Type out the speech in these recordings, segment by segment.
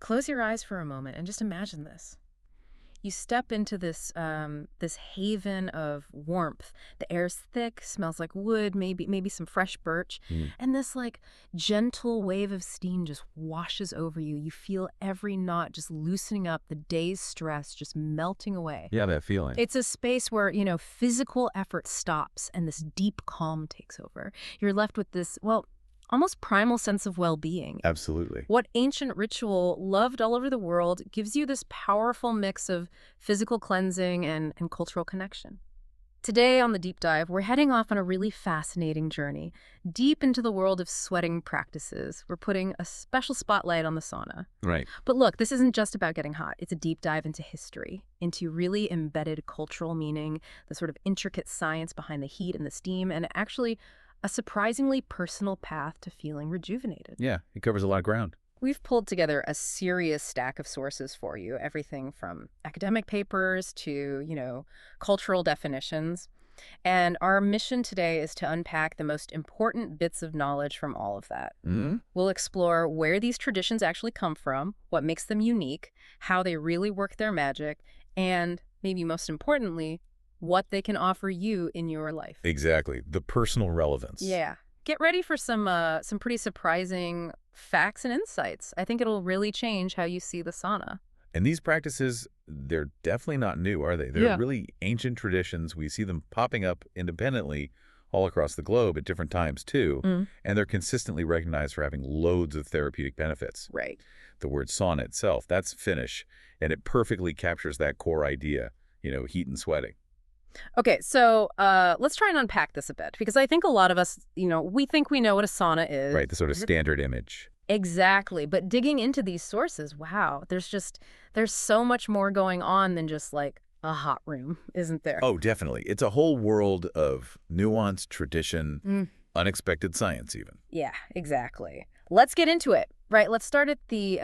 Close your eyes for a moment and just imagine this. You step into this haven of warmth. The air's thick, smells like wood, maybe some fresh birch, Mm. and this like gentle wave of steam just washes over you. You feel every knot just loosening up, the day's stress just melting away. Yeah, that feeling. It's a space where, physical effort stops and this deep calm takes over. You're left with this, well, almost primal sense of well-being. Absolutely. What ancient ritual, loved all over the world, gives you this powerful mix of physical cleansing and cultural connection. Today on The Deep Dive, we're heading off on a really fascinating journey, deep into the world of sweating practices. We're putting a special spotlight on the sauna. Right. But look, this isn't just about getting hot. It's a deep dive into history, into really embedded cultural meaning, the sort of intricate science behind the heat and the steam, and actually a surprisingly personal path to feeling rejuvenated. Yeah, it covers a lot of ground. We've pulled together a serious stack of sources for you, everything from academic papers to, cultural definitions. And our mission today is to unpack the most important bits of knowledge from all of that. Mm-hmm. We'll explore where these traditions actually come from, what makes them unique, how they really work their magic, and maybe most importantly, what they can offer you in your life. Exactly. The personal relevance. Yeah. Get ready for some pretty surprising facts and insights. I think it'll really change how you see the sauna. And these practices, they're definitely not new, are they? They're really ancient traditions. We see them popping up independently all across the globe at different times, too. And they're consistently recognized for having loads of therapeutic benefits. Right. The word sauna itself, that's Finnish, and it perfectly captures that core idea, heat and sweating. Okay, so let's try and unpack this a bit, because I think a lot of us, we think we know what a sauna is. Right, the sort of standard image. Exactly. But digging into these sources, wow, there's so much more going on than just like a hot room, isn't there? Oh, definitely. It's a whole world of nuance, tradition, unexpected science even. Yeah, exactly. Let's get into it. Right, let's start at the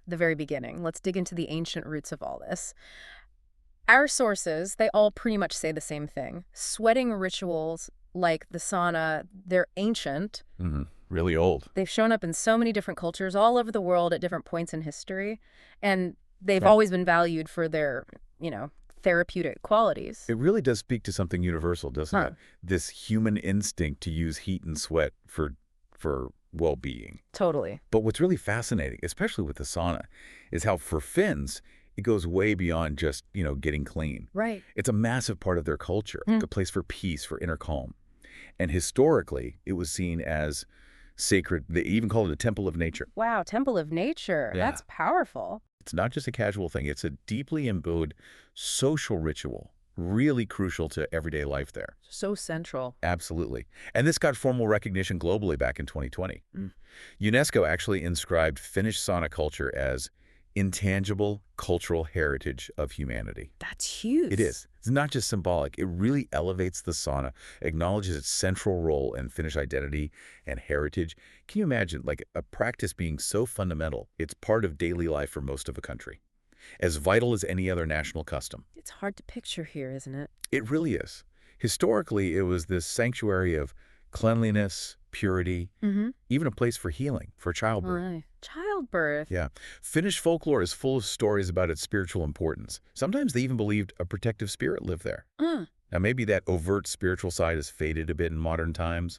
very beginning. Let's dig into the ancient roots of all this. Our sources, they all pretty much say the same thing. Sweating rituals like the sauna, they're ancient. Mm-hmm. Really old. They've shown up in so many different cultures all over the world at different points in history. And they've always been valued for their, therapeutic qualities. It really does speak to something universal, doesn't it? This human instinct to use heat and sweat for well-being. Totally. But what's really fascinating, especially with the sauna, is how for Finns, it goes way beyond just, getting clean. Right. It's a massive part of their culture, a place for peace, for inner calm. And historically, it was seen as sacred. They even called it a temple of nature. Wow, temple of nature. Yeah. That's powerful. It's not just a casual thing. It's a deeply imbued social ritual, really crucial to everyday life there. So central. Absolutely. And this got formal recognition globally back in 2020. UNESCO actually inscribed Finnish sauna culture as intangible cultural heritage of humanity. That's huge. It is. It's not just symbolic. It really elevates the sauna, acknowledges its central role in Finnish identity and heritage. Can you imagine, like, a practice being so fundamental, it's part of daily life for most of a country, as vital as any other national custom? It's hard to picture here, isn't it? It really is. Historically, it was this sanctuary of cleanliness, purity, even a place for healing, for childbirth. Right. Childbirth. Yeah. Finnish folklore is full of stories about its spiritual importance. Sometimes they even believed a protective spirit lived there. Now, maybe that overt spiritual side has faded a bit in modern times,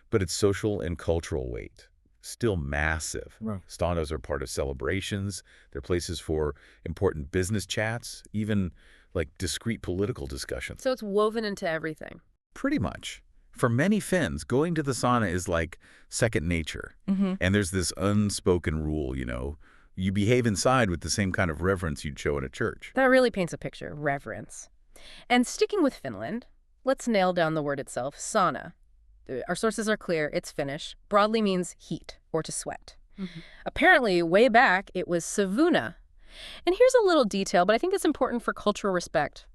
but its social and cultural weight, still massive. Right. Saunas are part of celebrations. They're places for important business chats, even like discrete political discussions. So it's woven into everything. Pretty much. For many Finns, going to the sauna is like second nature. And there's this unspoken rule, you behave inside with the same kind of reverence you'd show in a church. That really paints a picture. Reverence. And sticking with Finland, let's nail down the word itself, sauna. Our sources are clear. It's Finnish. Broadly means heat or to sweat. Apparently, way back, it was sauna. And here's a little detail, but I think it's important for cultural respect,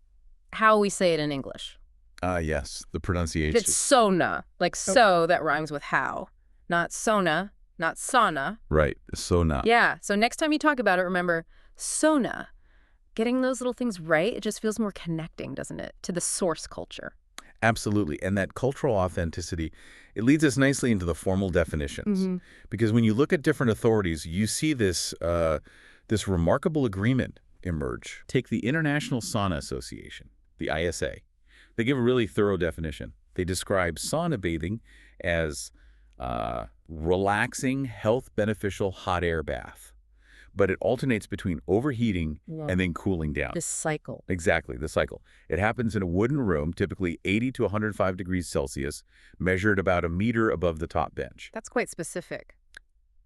how we say it in English. Yes, the pronunciation. It's sauna, like so that rhymes with how. Not sauna, not sauna. Right, sauna. Yeah, so next time you talk about it, remember sauna. Getting those little things right, it just feels more connecting, doesn't it, to the source culture. Absolutely. And that cultural authenticity, it leads us nicely into the formal definitions. Because when you look at different authorities, you see this This remarkable agreement emerged. Take the International Sauna Association, the ISA. They give a really thorough definition. They describe sauna bathing as relaxing, health-beneficial hot air bath. But it alternates between overheating and then cooling down. This cycle. Exactly, the cycle. It happens in a wooden room, typically 80 to 105 degrees Celsius, measured about a meter above the top bench. That's quite specific.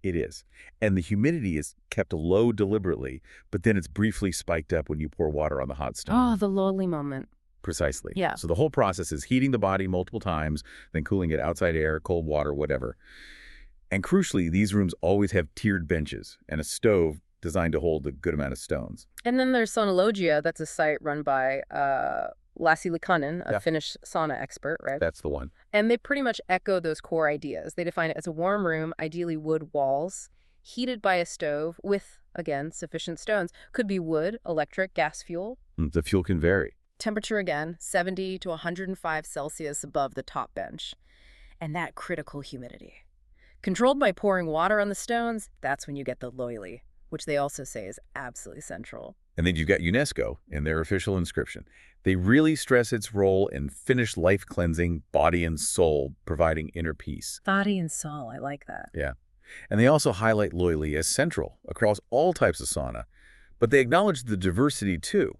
It is. And the humidity is kept low deliberately, but then it's briefly spiked up when you pour water on the hot stone. Oh, the lowly moment. Precisely. Yeah. So the whole process is heating the body multiple times, then cooling it outside air, cold water, whatever. And crucially, these rooms always have tiered benches and a stove designed to hold a good amount of stones. And then there's Saunalogia. That's a site run by Lassi Likanen, a Finnish sauna expert, right? That's the one. And they pretty much echo those core ideas. They define it as a warm room, ideally wood walls, heated by a stove with, again, sufficient stones. Could be wood, electric, gas fuel. The fuel can vary. Temperature, again, 70 to 105 Celsius above the top bench. And that critical humidity. Controlled by pouring water on the stones, that's when you get the loili, which they also say is absolutely central. And then you've got UNESCO in their official inscription. They really stress its role in Finnish life cleansing, body and soul, providing inner peace. Body and soul, I like that. Yeah. And they also highlight loili as central across all types of sauna. But they acknowledge the diversity too.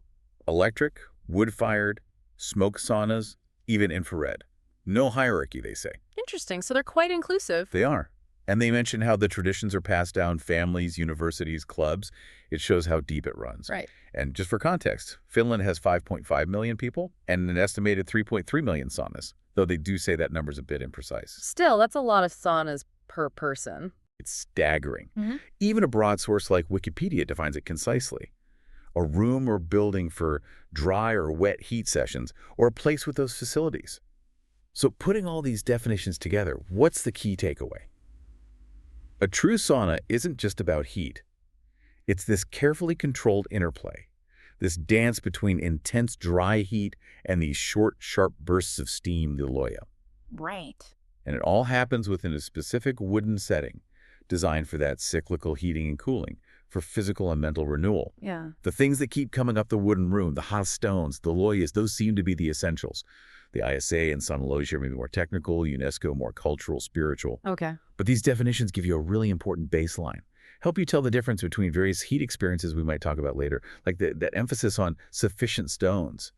Electric, wood-fired, smoke saunas, even infrared. No hierarchy, they say. Interesting. So they're quite inclusive. They are. And they mention how the traditions are passed down families, universities, clubs. It shows how deep it runs. Right. And just for context, Finland has 5.5 million people and an estimated 3.3 million saunas, though they do say that number's a bit imprecise. Still, that's a lot of saunas per person. It's staggering. Even a broad source like Wikipedia defines it concisely. A room or building for dry or wet heat sessions, or a place with those facilities. So putting all these definitions together, what's the key takeaway? A true sauna isn't just about heat. It's this carefully controlled interplay, this dance between intense dry heat and these short, sharp bursts of steam, the loya. Right. And it all happens within a specific wooden setting, designed for that cyclical heating and cooling, for physical and mental renewal. Yeah. The things that keep coming up the wooden room, the hot stones, the loyas, those seem to be the essentials. The ISA and Saunalogia are maybe more technical, UNESCO more cultural, spiritual. Okay. But these definitions give you a really important baseline. Help you tell the difference between various heat experiences we might talk about later, like that emphasis on sufficient stones.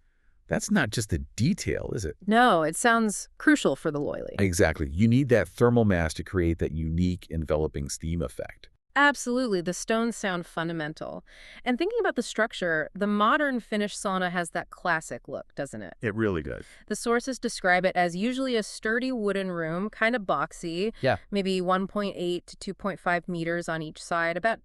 That's not just a detail, is it? No, it sounds crucial for the loili. Exactly. You need that thermal mass to create that unique enveloping steam effect. Absolutely. The stones sound fundamental. And thinking about the structure, the modern Finnish sauna has that classic look, doesn't it? It really does. The sources describe it as usually a sturdy wooden room, kind of boxy. Yeah. Maybe 1.8 to 2.5 meters on each side, about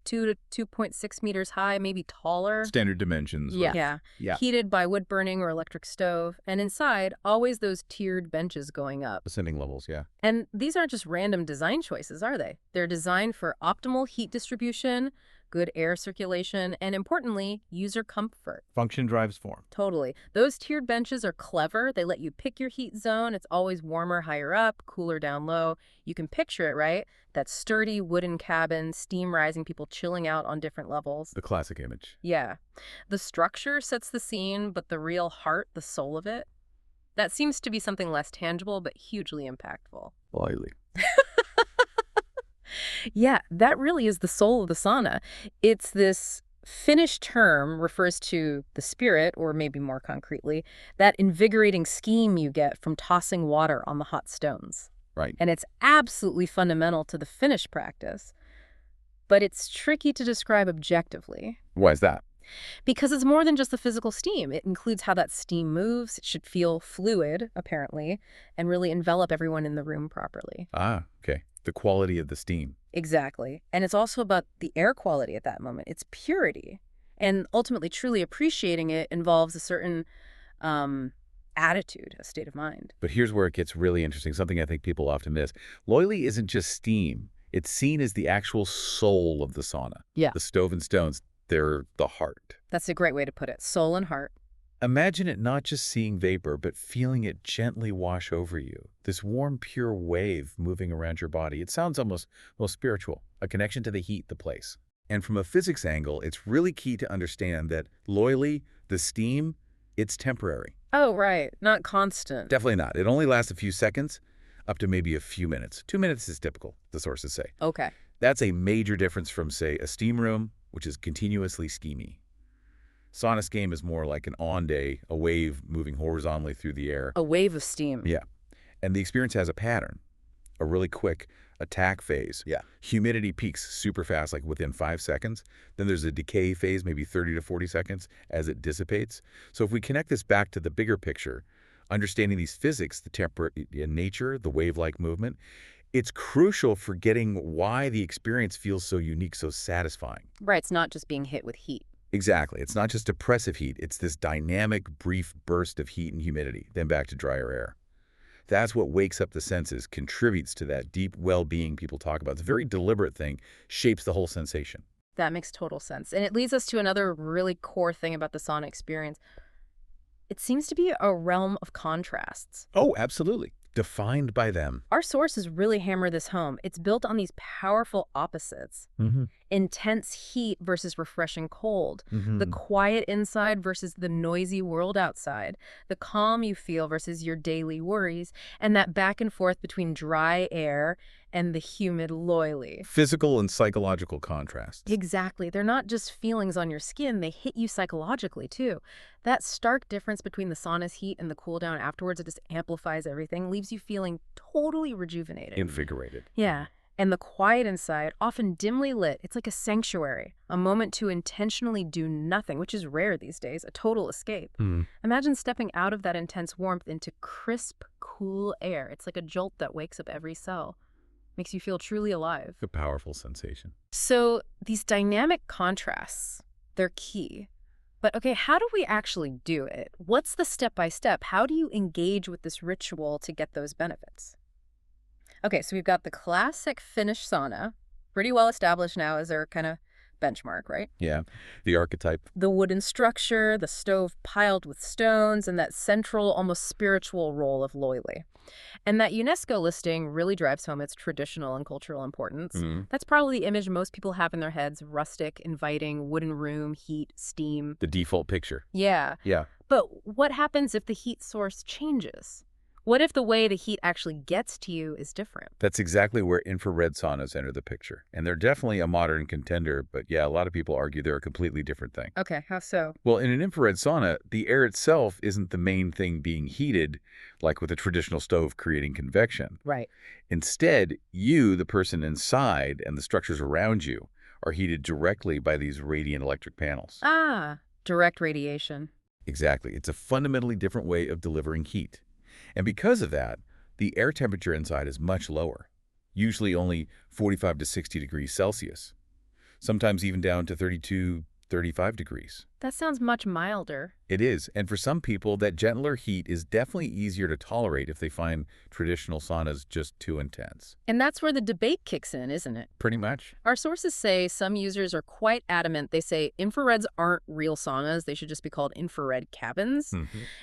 2 to 2.6 meters high, maybe taller. Standard dimensions. Yeah. Heated by wood burning or electric stove. And inside, always those tiered benches going up. Ascending levels, yeah. And these aren't just random design choices, are they? They're designed for optimal heat distribution, good air circulation, and importantly, user comfort. Function drives form. Totally. Those tiered benches are clever. They let you pick your heat zone. It's always warmer higher up, cooler down low. You can picture it, right? That sturdy wooden cabin, steam rising, people chilling out on different levels. The classic image. Yeah. The structure sets the scene, but the real heart, the soul of it, that seems to be something less tangible, but hugely impactful. Lightly. Yeah, that really is the soul of the sauna. It's this Finnish term refers to the spirit, or maybe more concretely, that invigorating steam you get from tossing water on the hot stones. Right. And it's absolutely fundamental to the Finnish practice. But it's tricky to describe objectively. Why is that? Because it's more than just the physical steam. It includes how that steam moves. It should feel fluid, apparently, and really envelop everyone in the room properly. Ah, okay. The quality of the steam. Exactly. And it's also about the air quality at that moment. It's purity. And ultimately, truly appreciating it involves a certain attitude, a state of mind. But here's where it gets really interesting, something I think people often miss. Loili isn't just steam. It's seen as the actual soul of the sauna. Yeah. The stove and stones, they're the heart. That's a great way to put it. Soul and heart. Imagine it not just seeing vapor, but feeling it gently wash over you. This warm, pure wave moving around your body. It sounds almost spiritual, a connection to the heat, the place. And from a physics angle, it's really key to understand that loyally, the steam, it's temporary. Oh, right. Not constant. Definitely not. It only lasts a few seconds, up to maybe a few minutes. 2 minutes is typical, the sources say. Okay. That's a major difference from, say, a steam room, which is continuously steamy. Sauna steam is more like an on-day, a wave moving horizontally through the air. A wave of steam. Yeah. And the experience has a pattern, a really quick attack phase. Yeah. Humidity peaks super fast, like within 5 seconds. Then there's a decay phase, maybe 30 to 40 seconds, as it dissipates. So if we connect this back to the bigger picture, understanding these physics, the temperate nature, the wave-like movement, it's crucial for getting why the experience feels so unique, so satisfying. Right. It's not just being hit with heat. Exactly. It's not just oppressive heat. It's this dynamic, brief burst of heat and humidity, then back to drier air. That's what wakes up the senses, contributes to that deep well-being people talk about. It's a very deliberate thing, shapes the whole sensation. That makes total sense. And it leads us to another really core thing about the sauna experience. It seems to be a realm of contrasts. Oh, absolutely. Defined by them. Our sources really hammer this home. It's built on these powerful opposites. Intense heat versus refreshing cold. The quiet inside versus the noisy world outside. The calm you feel versus your daily worries. And that back and forth between dry air and the humid loyally. Physical and psychological contrasts. Exactly. They're not just feelings on your skin, they hit you psychologically too. That stark difference between the sauna's heat and the cool down afterwards, it just amplifies everything, leaves you feeling totally rejuvenated. Invigorated. Yeah. And the quiet inside, often dimly lit, it's like a sanctuary, a moment to intentionally do nothing, which is rare these days, a total escape. Imagine stepping out of that intense warmth into crisp, cool air. It's like a jolt that wakes up every cell. Makes you feel truly alive. A powerful sensation. So these dynamic contrasts, they're key. But okay, how do we actually do it? What's the step-by-step? How do you engage with this ritual to get those benefits? Okay, so we've got the classic Finnish sauna, pretty well established now as our kind of benchmark, right? Yeah, the archetype. The wooden structure, the stove piled with stones, and that central, almost spiritual role of loyli. And that UNESCO listing really drives home its traditional and cultural importance. That's probably the image most people have in their heads: rustic, inviting, wooden room, heat, steam. The default picture. Yeah. Yeah. But what happens if the heat source changes? What if the way the heat actually gets to you is different? That's exactly where infrared saunas enter the picture. And they're definitely a modern contender, but yeah, a lot of people argue they're a completely different thing. Okay, how so? Well, in an infrared sauna, the air itself isn't the main thing being heated, like with a traditional stove creating convection. Right. Instead, you, the person inside, and the structures around you are heated directly by these radiant electric panels. Ah, direct radiation. Exactly. It's a fundamentally different way of delivering heat. And because of that, the air temperature inside is much lower, usually only 45 to 60 degrees Celsius, sometimes even down to 32, 35 degrees. That sounds much milder. It is, and for some people, that gentler heat is definitely easier to tolerate if they find traditional saunas just too intense. And that's where the debate kicks in, isn't it? Pretty much. Our sources say some users are quite adamant. They say infrareds aren't real saunas. They should just be called infrared cabins.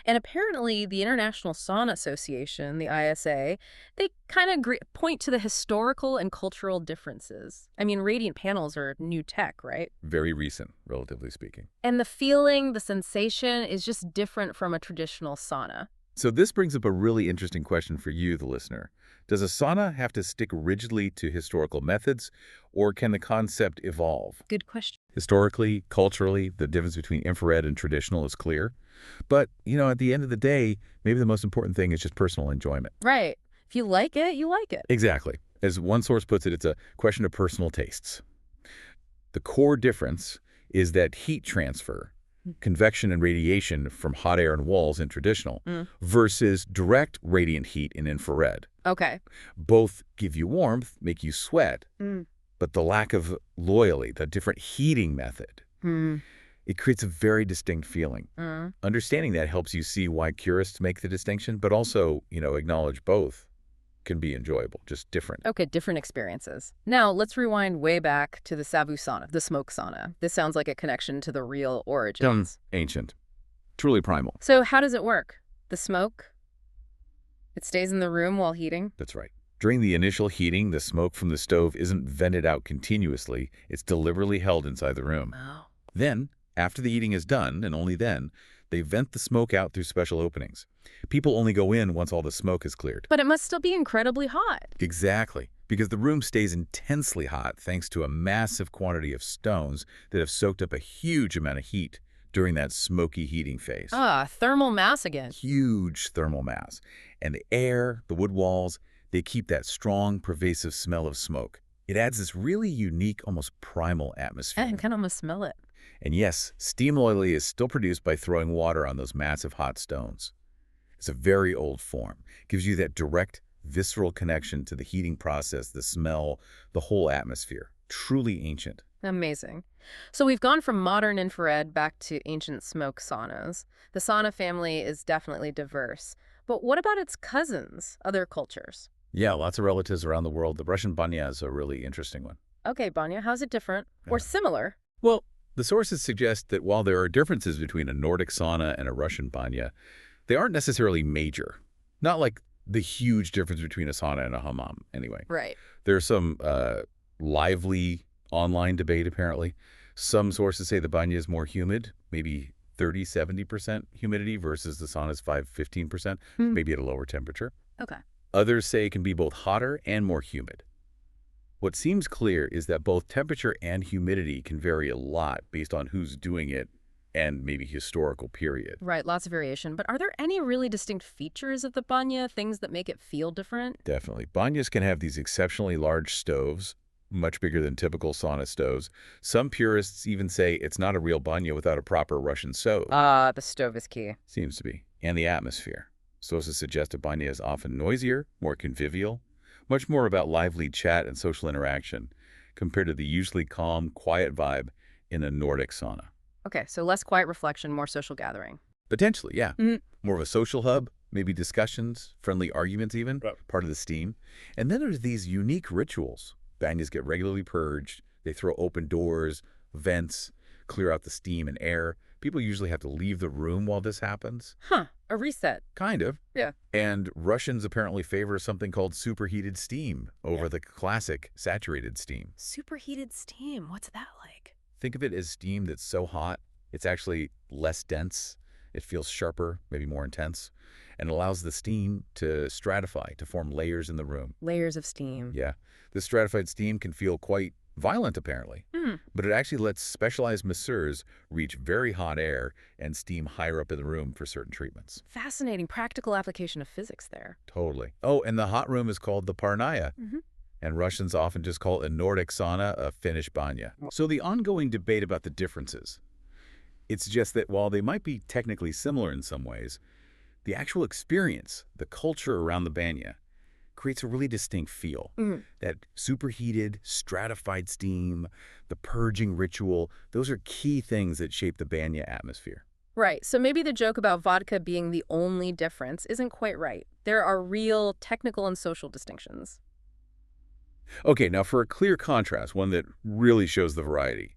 And apparently the International Sauna Association, the ISA, they kind of point to the historical and cultural differences. I mean, radiant panels are new tech, right? Very recent, relatively speaking. And the feeling, the sensation is just different from a traditional sauna. So this brings up a really interesting question for you, the listener. Does a sauna have to stick rigidly to historical methods, or can the concept evolve? Good question. Historically, culturally, the difference between infrared and traditional is clear. But, at the end of the day, maybe the most important thing is just personal enjoyment. Right. If you like it, you like it. Exactly. As one source puts it, it's a question of personal tastes. The core difference is that heat transfer, convection and radiation from hot air and walls in traditional, versus direct radiant heat in infrared. Okay. Both give you warmth, make you sweat, but the lack of loyalty, the different heating method, it creates a very distinct feeling. Understanding that helps you see why purists make the distinction, but also, acknowledge both can be enjoyable, just different. Okay, different experiences. Now, let's rewind way back to the Savu sauna, the smoke sauna. This sounds like a connection to the real origins. Ancient. Truly primal. So how does it work? The smoke? It stays in the room while heating? That's right. During the initial heating, the smoke from the stove isn't vented out continuously. It's deliberately held inside the room. Oh. Then, after the heating is done, and only then, they vent the smoke out through special openings. People only go in once all the smoke is cleared. But it must still be incredibly hot. Exactly, because the room stays intensely hot thanks to a massive quantity of stones that have soaked up a huge amount of heat during that smoky heating phase. Ah, thermal mass again. Huge thermal mass. And the air, the wood walls, they keep that strong, pervasive smell of smoke. It adds this really unique, almost primal atmosphere. I can almost smell it. And yes, steam oily is still produced by throwing water on those massive hot stones. It's a very old form. It gives you that direct, visceral connection to the heating process, the smell, the whole atmosphere. Truly ancient. Amazing. So we've gone from modern infrared back to ancient smoke saunas. The sauna family is definitely diverse. But what about its cousins, other cultures? Yeah, lots of relatives around the world. The Russian banya is a really interesting one. Okay, Banya, how's it different? Or similar? Well, the sources suggest that while there are differences between a Nordic sauna and a Russian banya, they aren't necessarily major. Not like the huge difference between a sauna and a hammam, anyway. Right. There's some lively online debate, apparently. Some sources say the banya is more humid, maybe 30–70% humidity versus the sauna's 5–15%, maybe at a lower temperature. Okay. Others say it can be both hotter and more humid. What seems clear is that both temperature and humidity can vary a lot based on who's doing it and maybe historical period. Right, lots of variation. But are there any really distinct features of the banya, things that make it feel different? Definitely. Banyas can have these exceptionally large stoves, much bigger than typical sauna stoves. Some purists even say it's not a real banya without a proper Russian stove. Ah, the stove is key. Seems to be. And the atmosphere. Sources suggest a banya is often noisier, more convivial, much more about lively chat and social interaction compared to the usually calm, quiet vibe in a Nordic sauna. Okay, so less quiet reflection, more social gathering. Potentially, yeah. More of a social hub, maybe discussions, friendly arguments even, part of the steam. And then there's these unique rituals. Banyas get regularly purged. They throw open doors, vents, clear out the steam and air. People usually have to leave the room while this happens. Huh, a reset. Kind of. Yeah. And Russians apparently favor something called superheated steam over the classic saturated steam. Superheated steam, what's that like? Think of it as steam that's so hot, it's actually less dense. It feels sharper, maybe more intense, and allows the steam to stratify, to form layers in the room. Layers of steam. Yeah. This stratified steam can feel quite violent, apparently, but it actually lets specialized masseurs reach very hot air and steam higher up in the room for certain treatments. Fascinating practical application of physics there. Totally. Oh, and the hot room is called the parnaya. And Russians often just call a Nordic sauna a Finnish banya. So the ongoing debate about the differences, it suggests that while they might be technically similar in some ways, the actual experience, the culture around the banya, creates a really distinct feel. That superheated, stratified steam, the purging ritual, those are key things that shape the banya atmosphere. Right, so maybe the joke about vodka being the only difference isn't quite right. There are real technical and social distinctions. Okay, now for a clear contrast, one that really shows the variety.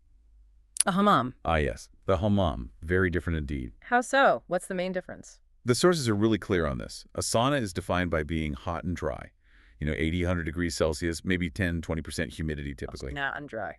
A hammam. Ah, yes, the hammam. Very different indeed. How so? What's the main difference? The sources are really clear on this. A sauna is defined by being hot and dry. 80, 100 degrees Celsius, maybe 10–20% humidity typically. Nah, I'm dry.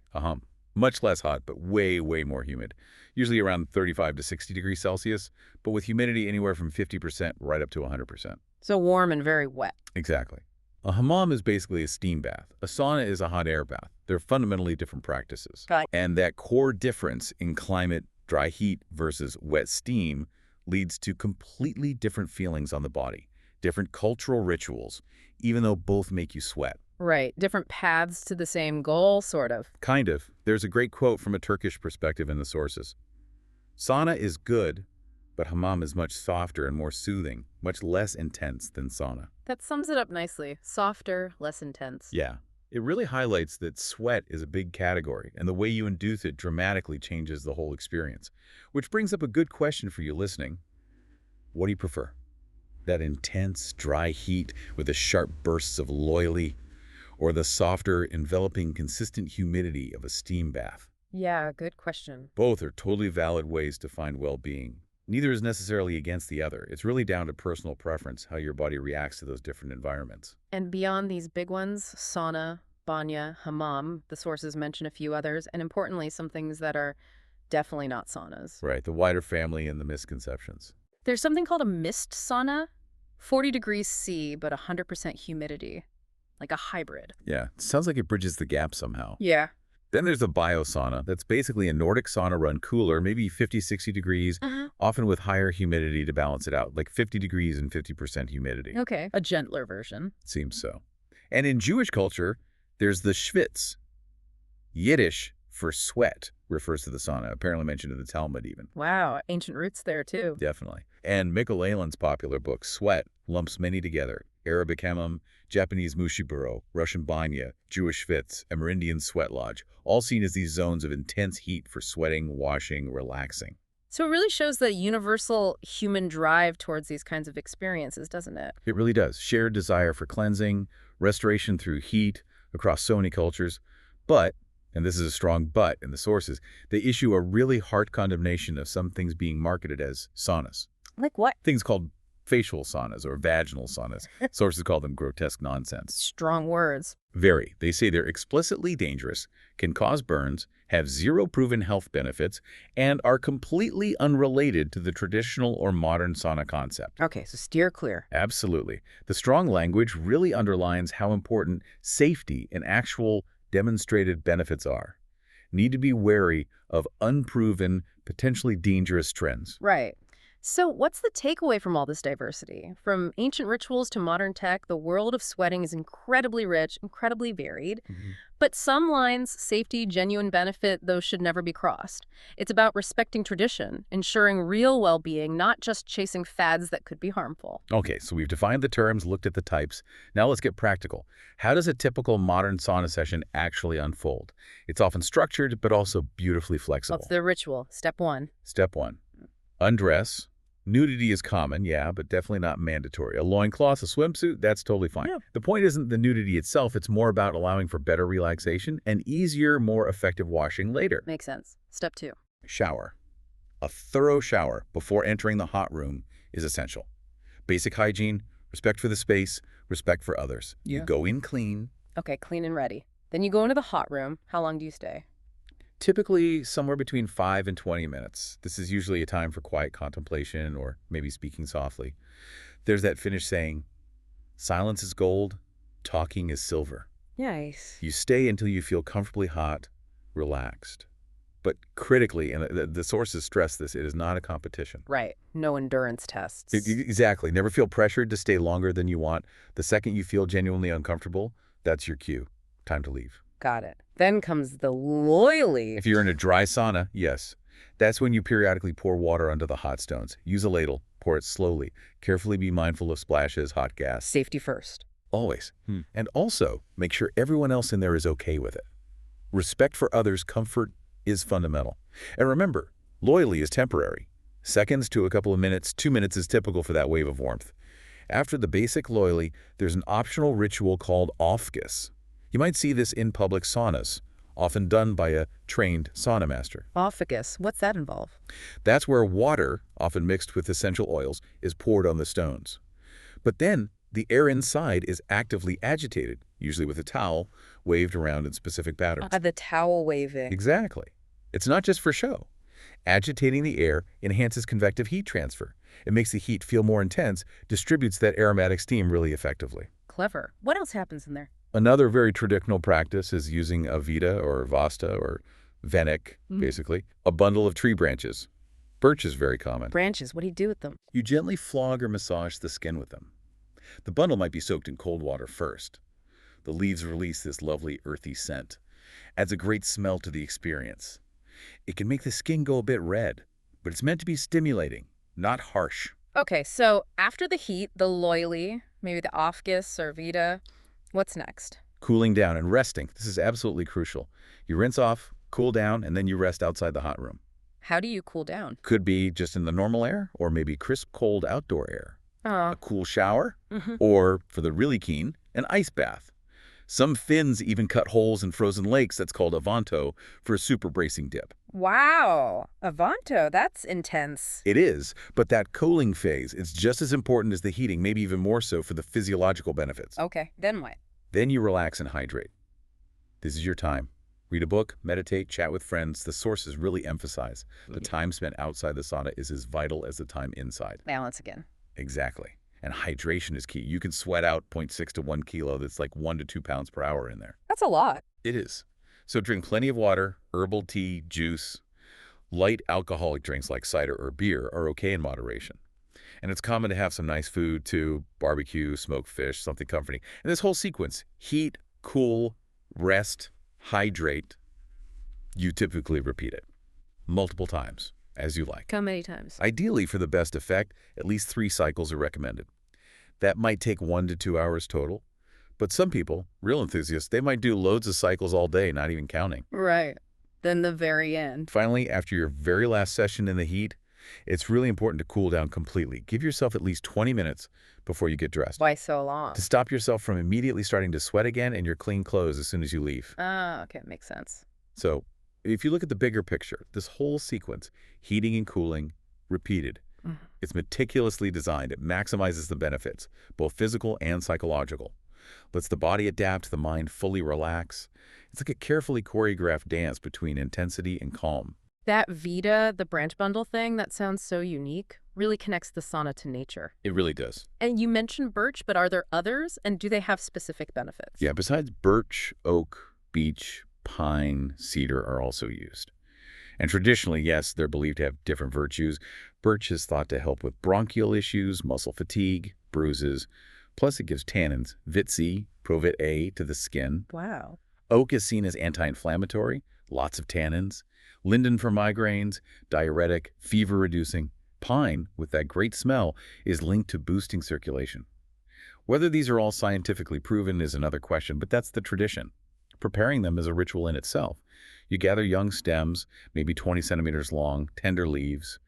Much less hot, but way, way more humid. Usually around 35 to 60 degrees Celsius, but with humidity anywhere from 50% right up to 100%. So warm and very wet. Exactly. A hammam is basically a steam bath. A sauna is a hot air bath. They're fundamentally different practices. Right. And that core difference in climate, dry heat versus wet steam leads to completely different feelings on the body, different cultural rituals, even though both make you sweat. Right. Different paths to the same goal, sort of. Kind of. There's a great quote from a Turkish perspective in the sources. Sauna is good, but hammam is much softer and more soothing, much less intense than sauna. That sums it up nicely. Softer, less intense. Yeah. It really highlights that sweat is a big category, and the way you induce it dramatically changes the whole experience. Which brings up a good question for you listening. What do you prefer? That intense, dry heat with the sharp bursts of loyalty, or the softer, enveloping, consistent humidity of a steam bath? Yeah, good question. Both are totally valid ways to find well-being. Neither is necessarily against the other. It's really down to personal preference, how your body reacts to those different environments. And beyond these big ones, sauna, banya, hammam, the sources mention a few others, and importantly, some things that are definitely not saunas. Right, the wider family and the misconceptions. There's something called a mist sauna, 40 degrees C, but 100% humidity, like a hybrid. Yeah, sounds like it bridges the gap somehow. Yeah. Then there's a biosauna. That's basically a Nordic sauna run cooler, maybe 50, 60 degrees, often with higher humidity to balance it out, like 50 degrees and 50% humidity. Okay. A gentler version. Seems so. And in Jewish culture, there's the schwitz. Yiddish for sweat refers to the sauna, apparently mentioned in the Talmud even. Wow, ancient roots there too. Definitely. And Mikkel Ehlen's popular book, Sweat, lumps many together. Arabic hammam, Japanese mushiburo, Russian banya, Jewish schwitz, Amerindian sweat lodge, all seen as these zones of intense heat for sweating, washing, relaxing. So it really shows the universal human drive towards these kinds of experiences, doesn't it? It really does. Shared desire for cleansing, restoration through heat across so many cultures. But, and this is a strong but in the sources, they issue a really hard condemnation of some things being marketed as saunas. Like what? Things called facial saunas or vaginal saunas. Sources call them grotesque nonsense. Strong words. Very. They say they're explicitly dangerous, can cause burns, have zero proven health benefits, and are completely unrelated to the traditional or modern sauna concept. Okay, so steer clear. Absolutely. The strong language really underlines how important safety and actual demonstrated benefits are. Need to be wary of unproven, potentially dangerous trends. Right. So what's the takeaway from all this diversity? From ancient rituals to modern tech, the world of sweating is incredibly rich, incredibly varied. But some lines, safety, genuine benefit, those should never be crossed. It's about respecting tradition, ensuring real well-being, not just chasing fads that could be harmful. Okay, so we've defined the terms, looked at the types. Now let's get practical. How does a typical modern sauna session actually unfold? It's often structured, but also beautifully flexible. What's the ritual? Step one. Step 1. Undress. Nudity is common, yeah, but definitely not mandatory. A loincloth, a swimsuit, that's totally fine. Yeah. The point isn't the nudity itself. It's more about allowing for better relaxation and easier, more effective washing later. Makes sense. Step two. Shower. A thorough shower before entering the hot room is essential. Basic hygiene, respect for the space, respect for others. You go in clean. Okay, clean and ready. Then you go into the hot room. How long do you stay? Typically somewhere between 5 and 20 minutes. This is usually a time for quiet contemplation or maybe speaking softly. There's that Finnish saying, silence is gold, talking is silver. Nice. You stay until you feel comfortably hot, relaxed. But critically, and the sources stress this, it is not a competition. Right. No endurance tests. Exactly. Never feel pressured to stay longer than you want. The second you feel genuinely uncomfortable, that's your cue. Time to leave. Got it. Then comes the loyally. If you're in a dry sauna, yes. That's when you periodically pour water onto the hot stones. Use a ladle. Pour it slowly. Carefully be mindful of splashes, hot gas. Safety first. Always. And also, make sure everyone else in there is okay with it. Respect for others' comfort is fundamental. And remember, loyally is temporary. Seconds to a couple of minutes, 2 minutes is typical for that wave of warmth. After the basic loyally, there's an optional ritual called aufguss. You might see this in public saunas, often done by a trained sauna master. Aufguss. What's that involve? That's where water, often mixed with essential oils, is poured on the stones. But then, the air inside is actively agitated, usually with a towel, waved around in specific patterns. The towel waving. Exactly. It's not just for show. Agitating the air enhances convective heat transfer. It makes the heat feel more intense, distributes that aromatic steam really effectively. Clever. What else happens in there? Another very traditional practice is using a vita or vasta or venek, basically, a bundle of tree branches. Birch is very common. Branches. What do you do with them? You gently flog or massage the skin with them. The bundle might be soaked in cold water first. The leaves release this lovely earthy scent. Adds a great smell to the experience. It can make the skin go a bit red, but it's meant to be stimulating, not harsh. Okay, so after the heat, the loyally, maybe the aufguss or vita, what's next? Cooling down and resting. This is absolutely crucial. You rinse off, cool down, and then you rest outside the hot room. How do you cool down? Could be just in the normal air, or maybe crisp, cold outdoor air. Oh. A cool shower, or, for the really keen, an ice bath. Some fins even cut holes in frozen lakes that's called avanto for a super bracing dip. Wow. Avanto, that's intense. It is, but that cooling phase is just as important as the heating, maybe even more so for the physiological benefits. Okay, then what? Then you relax and hydrate. This is your time. Read a book, meditate, chat with friends. The sources really emphasize the time spent outside the sauna is as vital as the time inside. Balance again. Exactly. And hydration is key. You can sweat out 0.6 to 1 kilo. That's like 1 to 2 pounds per hour in there. That's a lot. It is. So drink plenty of water, herbal tea, juice. Light alcoholic drinks like cider or beer are okay in moderation. And it's common to have some nice food too, barbecue, smoked fish, something comforting. And this whole sequence, heat, cool, rest, hydrate, you typically repeat it multiple times as you like. How many times? Ideally, for the best effect, at least 3 cycles are recommended. That might take 1 to 2 hours total. But some people, real enthusiasts, they might do loads of cycles all day, not even counting. Right. Then the very end. Finally, after your very last session in the heat, it's really important to cool down completely. Give yourself at least 20 minutes before you get dressed. Why so long? To stop yourself from immediately starting to sweat again and your clean clothes as soon as you leave. Ah, okay, makes sense. So, if you look at the bigger picture, this whole sequence, heating and cooling, repeated. It's meticulously designed. It maximizes the benefits, both physical and psychological. Lets the body adapt, the mind fully relax. It's like a carefully choreographed dance between intensity and calm. That Vita, the branch bundle thing, that sounds so unique, really connects the sauna to nature. It really does. And you mentioned birch, but are there others? And do they have specific benefits? Yeah, besides birch, oak, beech, pine, cedar are also used. And traditionally, yes, they're believed to have different virtues. Birch is thought to help with bronchial issues, muscle fatigue, bruises. Plus, it gives tannins, Vit C, Provit A, to the skin. Wow. Oak is seen as anti-inflammatory, lots of tannins. Linden for migraines, diuretic, fever-reducing. Pine, with that great smell, is linked to boosting circulation. Whether these are all scientifically proven is another question, but that's the tradition. Preparing them is a ritual in itself. You gather young stems, maybe 20 centimeters long, tender leaves.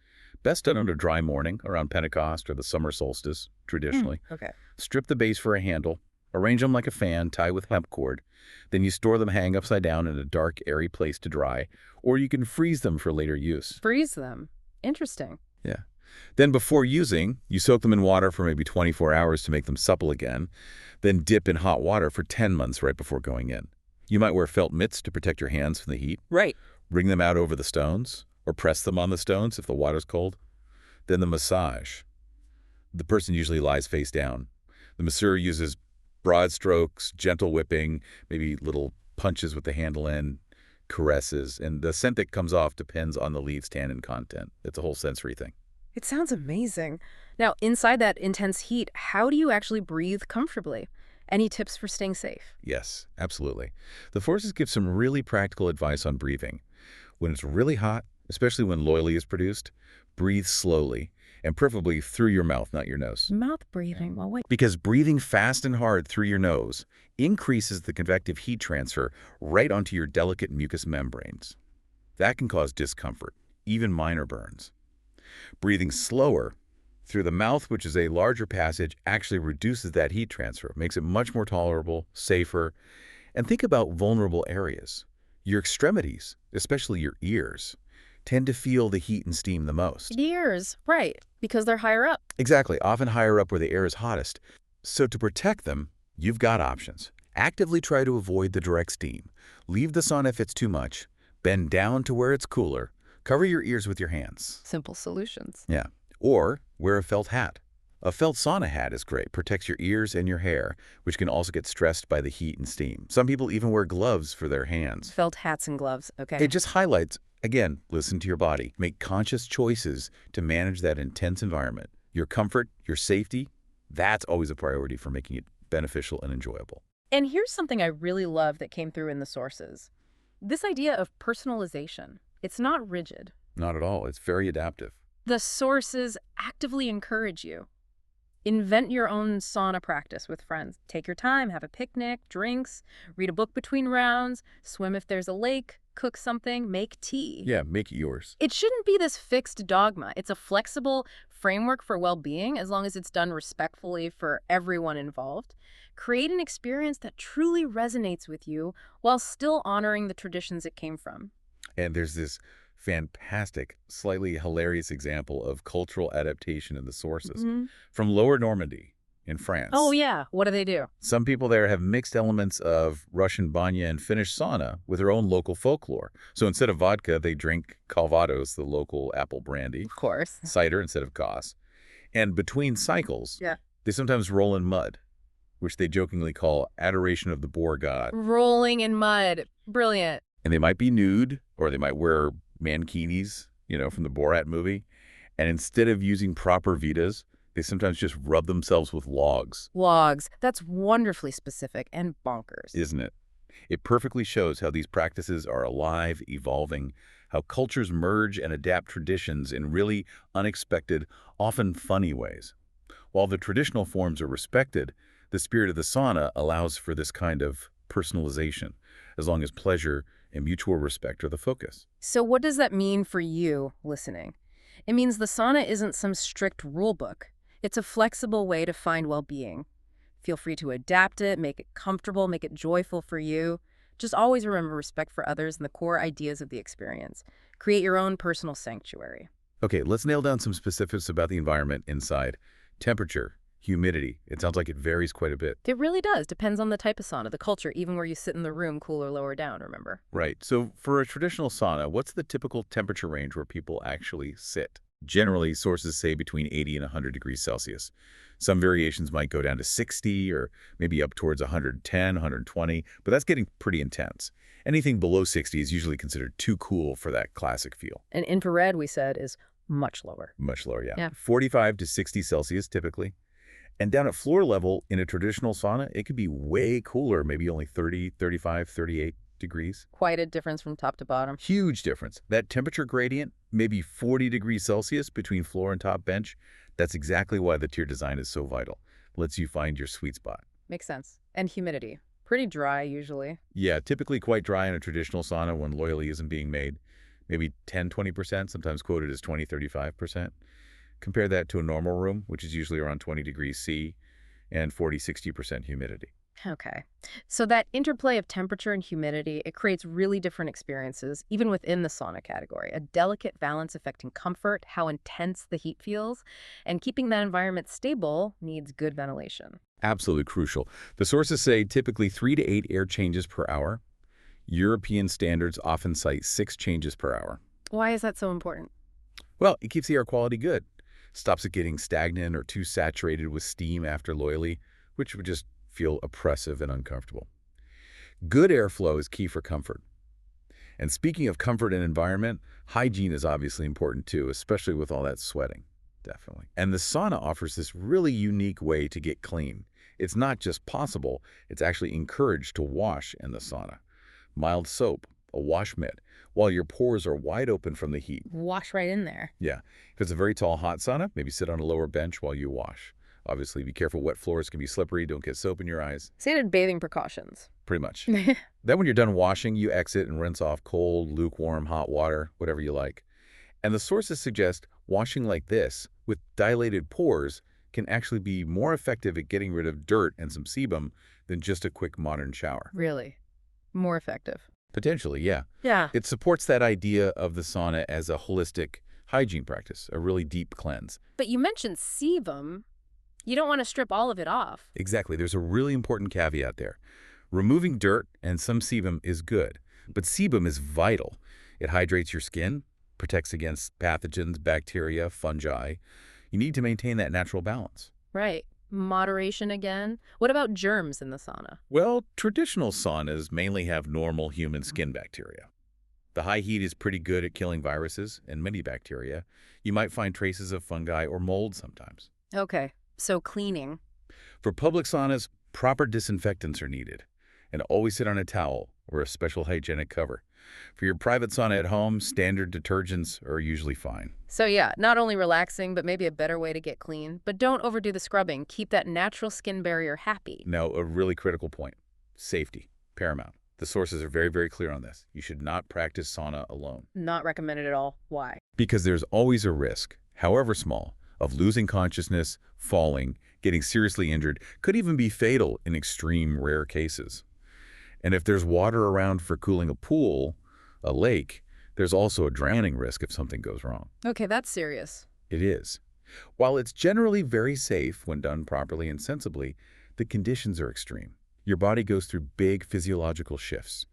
Best done on a dry morning, around Pentecost or the summer solstice, traditionally. Okay. Strip the base for a handle, arrange them like a fan, tie with hemp cord. Then you store them hanging upside down in a dark, airy place to dry, or you can freeze them for later use. Freeze them. Interesting. Yeah. Then before using, you soak them in water for maybe 24 hours to make them supple again, then dip in hot water for 10 months right before going in. You might wear felt mitts to protect your hands from the heat. Right. Bring them out over the stones, or press them on the stones if the water's cold. Then the massage. The person usually lies face down. The masseur uses broad strokes, gentle whipping, maybe little punches with the handle end, caresses, and the scent that comes off depends on the lead's tannin content. It's a whole sensory thing. It sounds amazing. Now, inside that intense heat, how do you actually breathe comfortably? Any tips for staying safe? Yes, absolutely. The forces give some really practical advice on breathing. When it's really hot, especially when loyalty is produced, breathe slowly, and preferably through your mouth, not your nose. Mouth breathing. Well, wait. Because breathing fast and hard through your nose increases the convective heat transfer right onto your delicate mucous membranes. That can cause discomfort, even minor burns. Breathing slower through the mouth, which is a larger passage, actually reduces that heat transfer, makes it much more tolerable, safer. And think about vulnerable areas. Your extremities, especially your ears, tend to feel the heat and steam the most. Ears, right, because they're higher up. Exactly, often higher up where the air is hottest. So to protect them, you've got options. Actively try to avoid the direct steam. Leave the sauna if it's too much. Bend down to where it's cooler. Cover your ears with your hands. Simple solutions. Yeah. Or wear a felt hat. A felt sauna hat is great, protects your ears and your hair, which can also get stressed by the heat and steam. Some people even wear gloves for their hands. Felt hats and gloves, okay. It just highlights, again, listen to your body. Make conscious choices to manage that intense environment. Your comfort, your safety, that's always a priority for making it beneficial and enjoyable. And here's something I really love that came through in the sources. This idea of personalization. It's not rigid. Not at all. It's very adaptive. The sources actively encourage you. Invent your own sauna practice with friends. Take your time, have a picnic, drinks, read a book between rounds, swim if there's a lake, cook something, make tea. Yeah, make it yours. It shouldn't be this fixed dogma. It's a flexible framework for well-being as long as it's done respectfully for everyone involved. Create an experience that truly resonates with you while still honoring the traditions it came from. And there's this fantastic, slightly hilarious example of cultural adaptation in the sources. From Lower Normandy in France. Oh, yeah. What do they do? Some people there have mixed elements of Russian banya and Finnish sauna with their own local folklore. So instead of vodka, they drink Calvados, the local apple brandy. Of course. Cider instead of Goss. And between cycles, Yeah. they sometimes roll in mud, which they jokingly call adoration of the boar god. Rolling in mud. Brilliant. And they might be nude, or they might wear mankinis, from the Borat movie. And instead of using proper vitas, they sometimes just rub themselves with logs. Logs. That's wonderfully specific and bonkers. Isn't it? It perfectly shows how these practices are alive, evolving, how cultures merge and adapt traditions in really unexpected, often funny ways. While the traditional forms are respected, the spirit of the sauna allows for this kind of personalization, as long as pleasure and mutual respect are the focus. So what does that mean for you listening? It means the sauna isn't some strict rule book. It's a flexible way to find well-being. Feel free to adapt it, make it comfortable, make it joyful for you. Just always remember respect for others and the core ideas of the experience. Create your own personal sanctuary. Okay, let's nail down some specifics about the environment inside. Temperature, humidity. It sounds like it varies quite a bit. It really does. Depends on the type of sauna, the culture, even where you sit in the room, cool or lower down, remember? Right. So for a traditional sauna, what's the typical temperature range where people actually sit? Generally, sources say between 80 and 100 degrees Celsius. Some variations might go down to 60 or maybe up towards 110, 120, but that's getting pretty intense. Anything below 60 is usually considered too cool for that classic feel. And infrared, we said, is much lower. Much lower, yeah. Yeah. 45 to 60 Celsius typically. And down at floor level, in a traditional sauna, it could be way cooler, maybe only 30, 35, 38 degrees. Quite a difference from top to bottom. Huge difference. That temperature gradient, maybe 40 degrees Celsius between floor and top bench, that's exactly why the tier design is so vital. Lets you find your sweet spot. Makes sense. And humidity. Pretty dry, usually. Yeah, typically quite dry in a traditional sauna when loyalty isn't being made. Maybe 10, 20%, sometimes quoted as 20, 35%. Compare that to a normal room, which is usually around 20 degrees C and 40, 60% humidity. Okay. So that interplay of temperature and humidity, it creates really different experiences, even within the sauna category. A delicate balance affecting comfort, how intense the heat feels, and keeping that environment stable needs good ventilation. Absolutely crucial. The sources say typically 3 to 8 air changes per hour. European standards often cite 6 changes per hour. Why is that so important? Well, it keeps the air quality good. Stops it getting stagnant or too saturated with steam after loyalty, which would just feel oppressive and uncomfortable. Good airflow is key for comfort. And speaking of comfort and environment, hygiene is obviously important too, especially with all that sweating. Definitely. And the sauna offers this really unique way to get clean. It's not just possible, it's actually encouraged to wash in the sauna. Mild soap, a wash mitt, while your pores are wide open from the heat. Wash right in there. Yeah. If it's a very tall hot sauna, maybe sit on a lower bench while you wash. Obviously, be careful. Wet floors can be slippery. Don't get soap in your eyes. Standard bathing precautions. Pretty much. Then when you're done washing, you exit and rinse off cold, lukewarm, hot water, whatever you like. And the sources suggest washing like this, with dilated pores, can actually be more effective at getting rid of dirt and some sebum than just a quick modern shower. Really? More effective. Potentially, yeah. Yeah. It supports that idea of the sauna as a holistic hygiene practice, a really deep cleanse. But you mentioned sebum. You don't want to strip all of it off. Exactly. There's a really important caveat there. Removing dirt and some sebum is good, but sebum is vital. It hydrates your skin, protects against pathogens, bacteria, fungi. You need to maintain that natural balance. Right. Moderation again. What about germs in the sauna? Well, traditional saunas mainly have normal human skin bacteria. The high heat is pretty good at killing viruses and many bacteria. You might find traces of fungi or mold sometimes. Okay. So cleaning. For public saunas, proper disinfectants are needed. And always sit on a towel or a special hygienic cover. For your private sauna at home, standard detergents are usually fine. So yeah, not only relaxing, but maybe a better way to get clean. But don't overdo the scrubbing. Keep that natural skin barrier happy. Now, a really critical point. Safety. Paramount. The sources are very, very clear on this. You should not practice sauna alone Not recommended at all. Why? because there's always a risk, however small, of losing consciousness, falling, getting seriously injured, could even be fatal in extreme rare cases. And if there's water around for cooling a pool, a lake, there's also a drowning risk if something goes wrong. Okay, that's serious. It is. While it's generally very safe when done properly and sensibly, the conditions are extreme. Your body goes through big physiological shifts.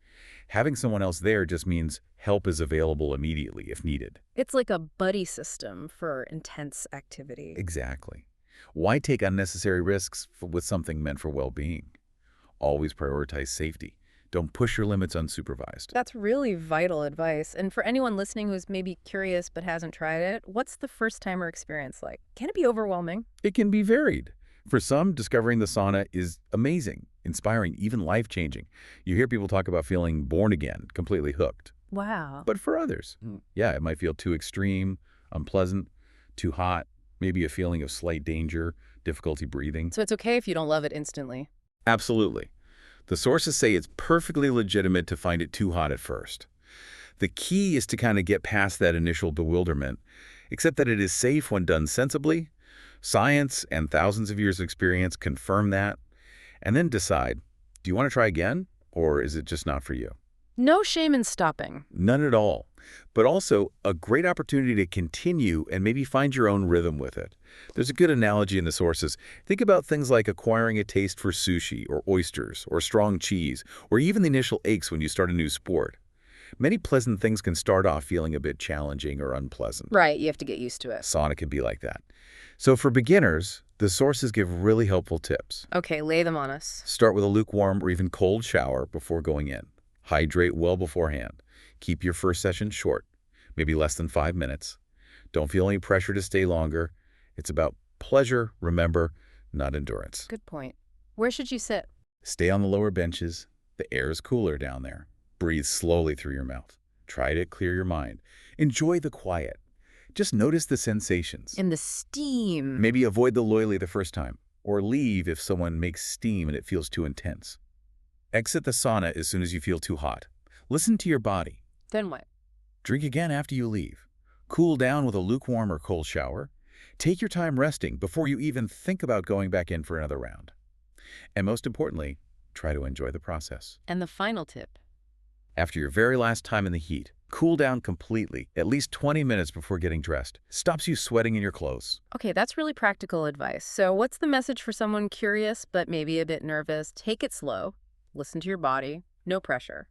Having someone else there just means help is available immediately if needed. It's like a buddy system for intense activity. Exactly. Why take unnecessary risks with something meant for well-being? Always prioritize safety. Don't push your limits unsupervised. That's really vital advice. And for anyone listening who's maybe curious but hasn't tried it, what's the first-timer experience like? Can it be overwhelming? It can be varied. For some, discovering the sauna is amazing, inspiring, even life-changing. You hear people talk about feeling born again, completely hooked. Wow. But for others, yeah, it might feel too extreme, unpleasant, too hot, maybe a feeling of slight danger, difficulty breathing. So it's okay if you don't love it instantly. Absolutely. The sources say it's perfectly legitimate to find it too hot at first. The key is to kind of get past that initial bewilderment, except that it is safe when done sensibly. Science and thousands of years of experience confirm that, and then decide, do you want to try again, or is it just not for you? No shame in stopping. None at all, but also a great opportunity to continue and maybe find your own rhythm with it. There's a good analogy in the sources. Think about things like acquiring a taste for sushi or oysters or strong cheese, or even the initial aches when you start a new sport. Many pleasant things can start off feeling a bit challenging or unpleasant. Right, you have to get used to it. Sauna can be like that. So for beginners, the sources give really helpful tips. Okay, lay them on us. Start with a lukewarm or even cold shower before going in. Hydrate well beforehand. Keep your first session short, maybe less than 5 minutes. Don't feel any pressure to stay longer. It's about pleasure, remember, not endurance. Good point. Where should you sit? Stay on the lower benches. The air is cooler down there. Breathe slowly through your mouth. Try to clear your mind. Enjoy the quiet. Just notice the sensations. In the steam. Maybe avoid the loyally the first time, or leave if someone makes steam and it feels too intense. Exit the sauna as soon as you feel too hot. Listen to your body. Then what? Drink again after you leave. Cool down with a lukewarm or cold shower. Take your time resting before you even think about going back in for another round. And most importantly, try to enjoy the process. And the final tip. After your very last time in the heat, cool down completely, at least 20 minutes before getting dressed. Stops you sweating in your clothes. Okay, that's really practical advice. So what's the message for someone curious but maybe a bit nervous? Take it slow. Listen to your body. No pressure.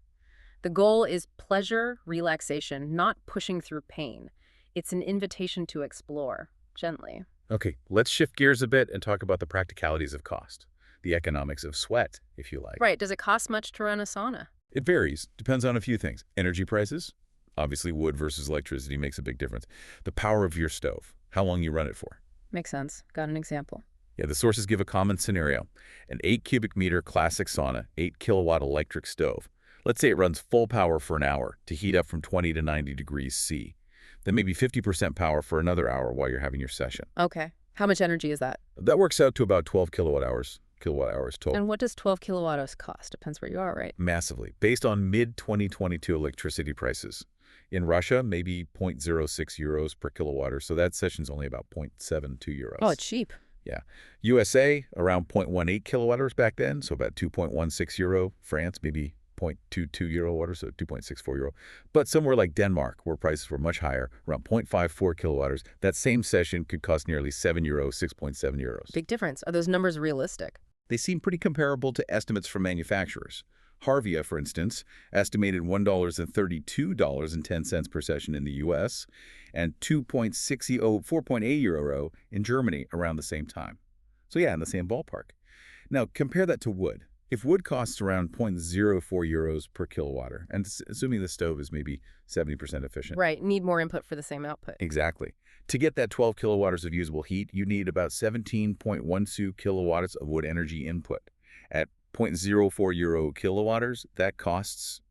The goal is pleasure, relaxation, not pushing through pain. It's an invitation to explore, gently. Okay, let's shift gears a bit and talk about the practicalities of cost. The economics of sweat, if you like. Right, does it cost much to run a sauna? It varies. Depends on a few things. Energy prices. Obviously, wood versus electricity makes a big difference. The power of your stove. How long you run it for. Makes sense. Got an example. Yeah, the sources give a common scenario. An 8 cubic meter classic sauna, 8 kilowatt electric stove. Let's say it runs full power for an hour to heat up from 20 to 90 degrees C. Then maybe 50% power for another hour while you're having your session. Okay. How much energy is that? That works out to about 12 kilowatt hours total. And what does 12 kilowatt hours cost? Depends where you are, right? Massively, based on mid-2022 electricity prices. In Russia, maybe 0.06 euros per kilowatt, so that session's only about 0.72 euros. Oh, it's cheap. Yeah. USA, around 0.18 kilowatt hours back then, so about 2.16 euro. France, maybe 0.22 euro watt, so 2.64 euro. But somewhere like Denmark, where prices were much higher, around 0.54 kilowatt hours, that same session could cost nearly 7 euros, 6.7 euros. Big difference. Are those numbers realistic? They seem pretty comparable to estimates from manufacturers. Harvia, for instance, estimated $1.32.10 per session in the U.S. and 4.8 euro in Germany around the same time. So yeah, in the same ballpark. Now, compare that to wood. If wood costs around 0.04 euros per kilowatt, and assuming the stove is maybe 70% efficient. Right, need more input for the same output. Exactly. To get that 12 kilowatts of usable heat, you need about 17.12 kilowatts of wood energy input. At 0.04 euro kilowatts, that costs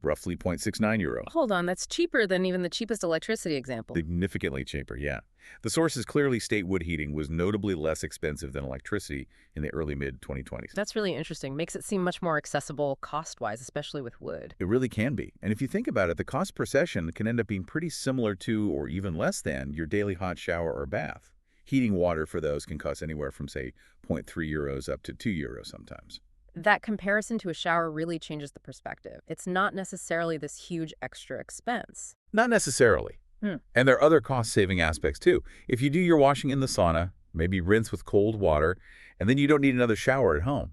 roughly 0.69 euro. Hold on, that's cheaper than even the cheapest electricity example. Significantly cheaper, yeah. The sources clearly state wood heating was notably less expensive than electricity in the early mid-2020s. That's really interesting. Makes it seem much more accessible cost-wise, especially with wood. It really can be. And if you think about it, the cost per session can end up being pretty similar to or even less than your daily hot shower or bath. Heating water for those can cost anywhere from, say, 0.3 euros up to 2 euros sometimes. That comparison to a shower really changes the perspective. It's not necessarily this huge extra expense. Not necessarily. And there are other cost-saving aspects, too. If you do your washing in the sauna, maybe rinse with cold water, and then you don't need another shower at home.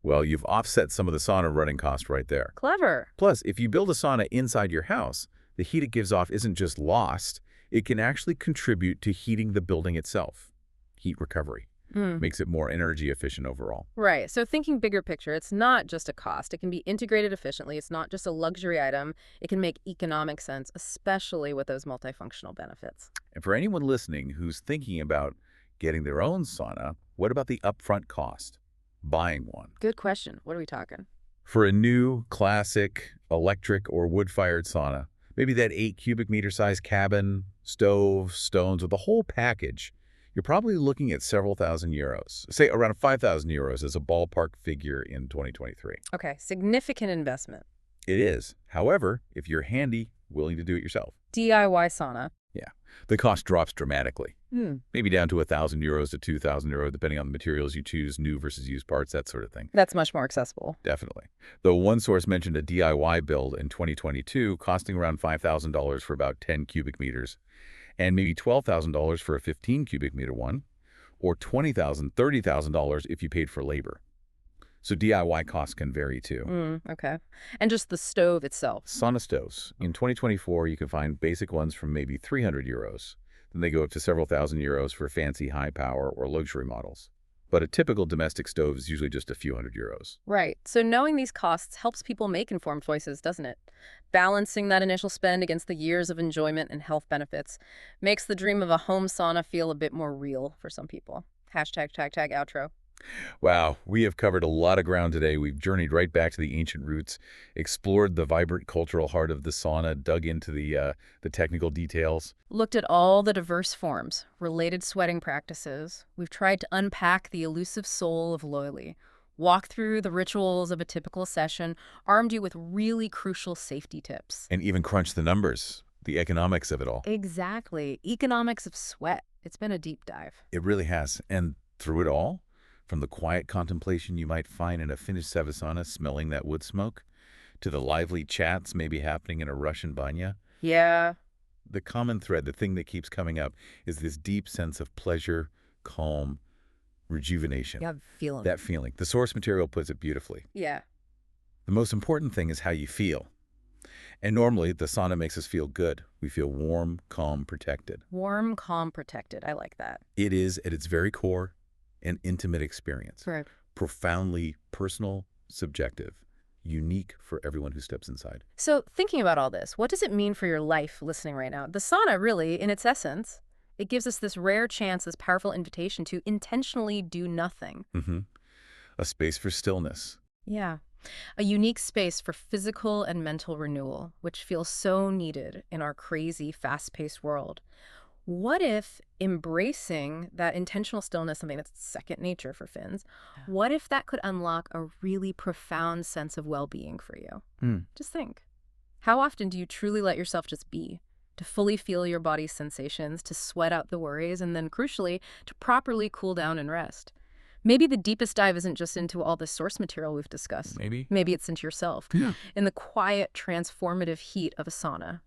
Well, you've offset some of the sauna running cost right there. Clever. Plus, if you build a sauna inside your house, the heat it gives off isn't just lost, it can actually contribute to heating the building itself. Heat recovery. Makes it more energy efficient overall. Right. So thinking bigger picture, it's not just a cost. It can be integrated efficiently. It's not just a luxury item. It can make economic sense, especially with those multifunctional benefits. And for anyone listening who's thinking about getting their own sauna, what about the upfront cost? Buying one. Good question. What are we talking? For a new, classic, electric or wood-fired sauna, maybe that 8 cubic meter size cabin, stove, stones, or the whole package, you're probably looking at several thousand euros. Say around 5,000 euros as a ballpark figure in 2023. Okay, significant investment. It is. However, if you're handy, willing to do it yourself. DIY sauna. Yeah. The cost drops dramatically. Hmm. Maybe down to 1,000 euros to 2,000 euros, depending on the materials you choose, new versus used parts, that sort of thing. That's much more accessible. Definitely. Though one source mentioned a DIY build in 2022 costing around $5,000 for about 10 cubic meters, and maybe $12,000 for a 15 cubic meter one, or $20,000, $30,000 if you paid for labor. So DIY costs can vary too. Okay. And just the stove itself. Sauna stoves. In 2024, you can find basic ones from maybe 300 euros. Then they go up to several thousand euros for fancy high power or luxury models. But a typical domestic stove is usually just a few hundred euros. Right. So knowing these costs helps people make informed choices, doesn't it? Balancing that initial spend against the years of enjoyment and health benefits makes the dream of a home sauna feel a bit more real for some people. Hashtag, outro. Wow, we have covered a lot of ground today. We've journeyed right back to the ancient roots, explored the vibrant cultural heart of the sauna, dug into the technical details. Looked at all the diverse forms, related sweating practices. We've tried to unpack the elusive soul of loyalty, walk through the rituals of a typical session, armed you with really crucial safety tips. And even crunch the numbers, the economics of it all. Exactly. Economics of sweat. It's been a deep dive. It really has. And through it all, from the quiet contemplation you might find in a Finnish sauna smelling that wood smoke, to the lively chats maybe happening in a Russian banya. Yeah. The common thread, the thing that keeps coming up, is this deep sense of pleasure, calm, rejuvenation. Yeah, feeling. That feeling. The source material puts it beautifully. Yeah. The most important thing is how you feel. And normally, the sauna makes us feel good. We feel warm, calm, protected. Warm, calm, protected. I like that. It is, at its very core, an intimate experience. Right. Profoundly personal, subjective, unique for everyone who steps inside. So thinking about all this, what does it mean for your life listening right now? The sauna really, in its essence, it gives us this rare chance, this powerful invitation to intentionally do nothing. A space for stillness. Yeah. A unique space for physical and mental renewal, which feels so needed in our crazy, fast-paced world. What if embracing that intentional stillness, something that's second nature for Finns, what if that could unlock a really profound sense of well-being for you? Just think. How often do you truly let yourself just be? To fully feel your body's sensations, to sweat out the worries, and then, crucially, to properly cool down and rest? Maybe the deepest dive isn't just into all the source material we've discussed. Maybe. Maybe it's into yourself. Yeah. In the quiet, transformative heat of a sauna.